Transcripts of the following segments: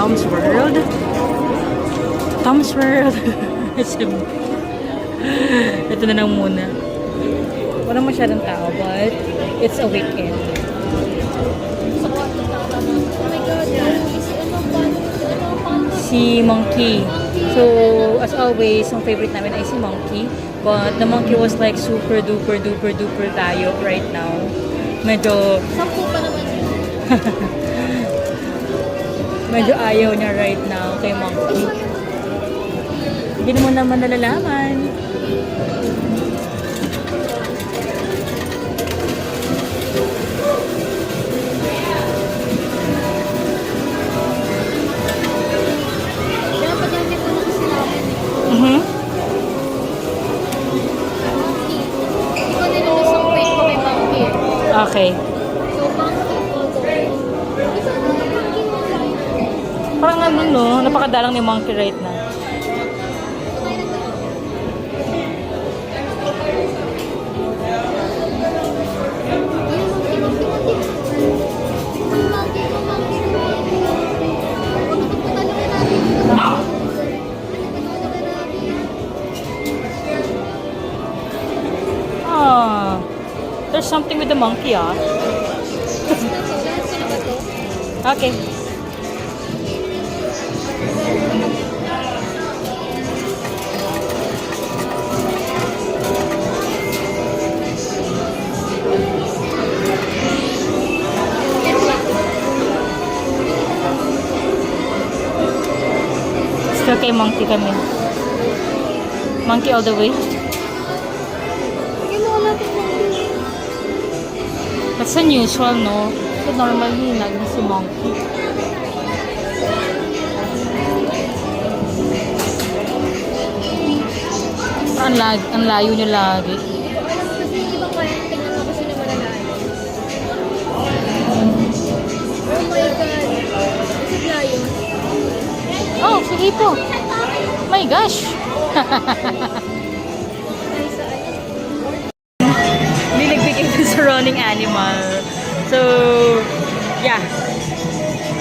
Tom's World. Tom's World. Ito na lang muna. Wala masyadong tao, but it's a weekend. Si Monkey. So, as always, ang favorite namin ay si Monkey. But the Monkey was like super duper duper duper tayo right now. Medyo... Sampu pa naman yun. Medyo ayaw niya right now kay Monkey. Hindi mo naman nalalaman. Dapat yan din po na kasi namin. Ikaw nilulis ang weight ko kay Monkey. Okay. So, Monkey po to. Isa na yung Monkey mo. Parang ano no, napakadalang ni Monkey right now. Ah, there's something with the monkey, ah. Okay. Still kay monkey kami. Monkey all the way. That's unusual, no? So normally, lagi si monkey. Ang layo niya lagi. Kasi yung ibang kaya tingnan mo kasi naman nalayo. Oh my God. Kasi layo. Oh, sige po. My gosh. Niligbig ito sa running animal. So, yeah.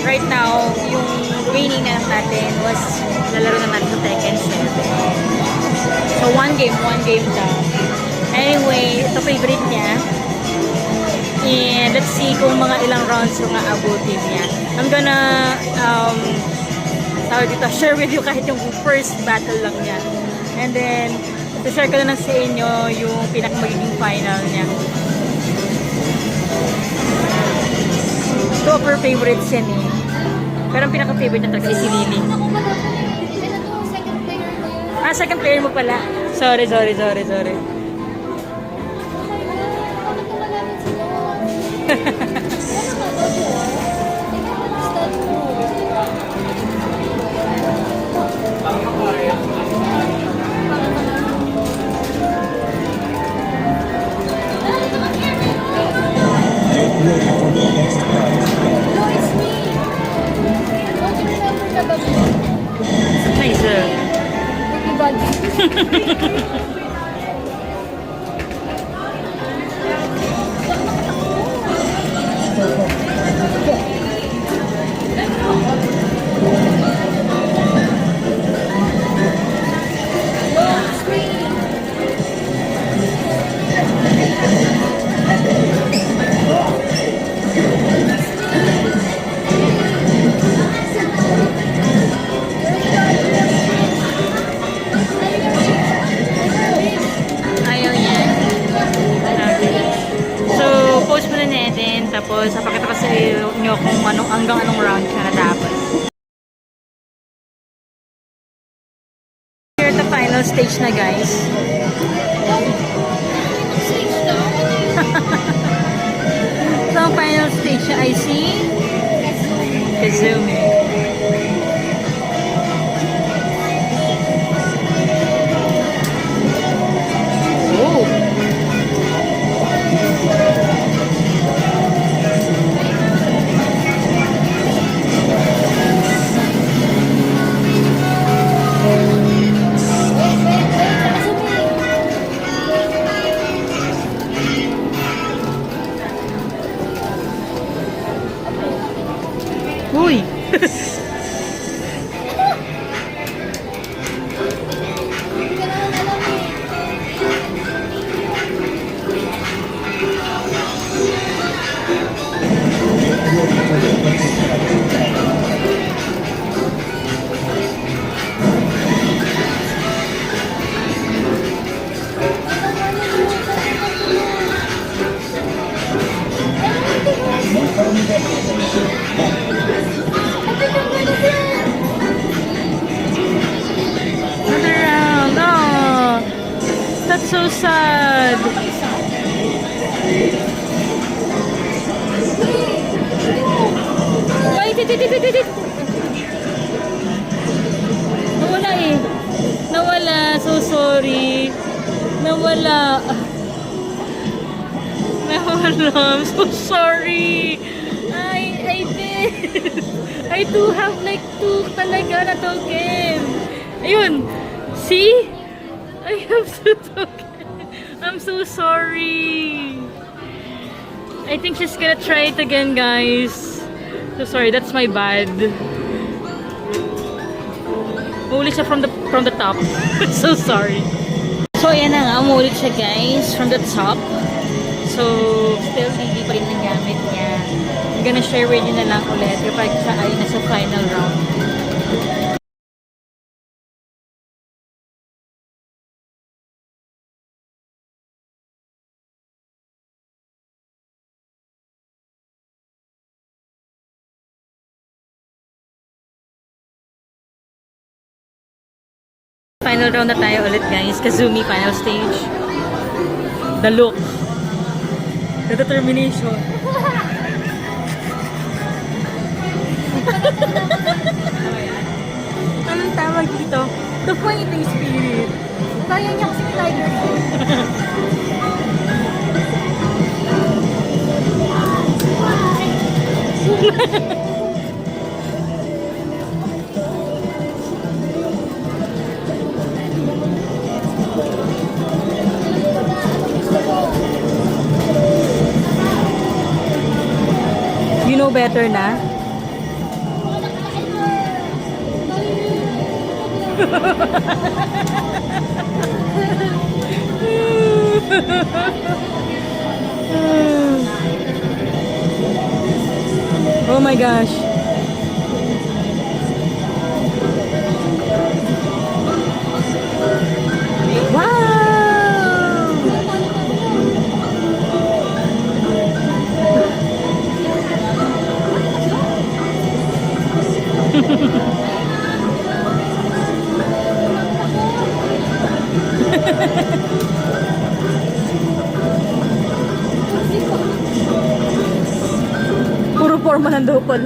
Right now, yung training na lang natin was lalaro na natin sa Tekken 7. So, one game lang. Anyway, ito favorite niya. And let's see kung mga ilang rounds yung aabutin niya. I'm gonna share with you kahit yung first battle lang niya. And then, share ko na lang sa inyo yung pinakamagiging final niya. Two of her favorites yan eh. Pero ang pinaka-favorite niya talaga ay si Lily. Second player ko yun. Ah, second player mo pala. Sorry. Nice. Ayaw niya. Okay. So, post muna natin. Tapos, napakita ko sa inyo kung hanggang anong round siya natapos. We're at the final stage na, guys. So, ang final stage siya ay si Kazumi. Uy! So sad. Wait, wait. Nawala eh. Nawala. So sorry. Nawala. Nawala. I'm so sorry. I did. I do have like 2 talaga na token. Ayun. See? I have 2 token. I'm so sorry. I think she's gonna try it again, guys. So sorry, that's my bad. Umulit siya from the top. So sorry. So ayan na nga, umulit siya guys from the top. So still hindi pa rin ang gamit niya. I'm gonna share with you na lang ulit kapag siya ay nasa final round. Final round na tayo ulit guys. Kazumi final stage. The look. The determination. Anong tawag dito? The fighting spirit. Kaya niya kasi tiger. You know better na? Oh my gosh. Puro forma ng dopal.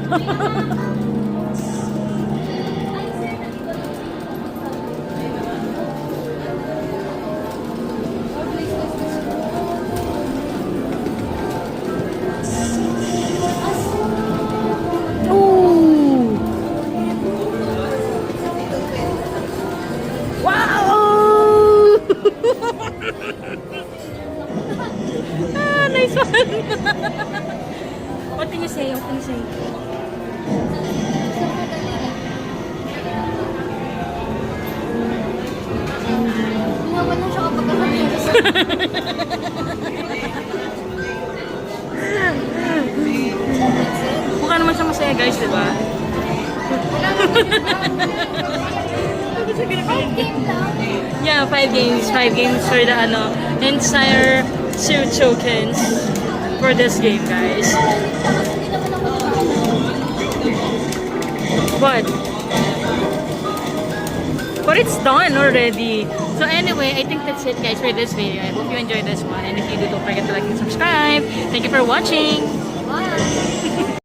Nice one. What can you say? What can you say? Naman na siya kapag Mukha naman siya masaya guys, di ba? Yeah, 5 games. 5 games for the entire 2 tokens for this game, guys. What? But it's done already. So anyway, I think that's it guys for this video. I hope you enjoyed this one. And if you do, don't forget to like and subscribe. Thank you for watching. Bye!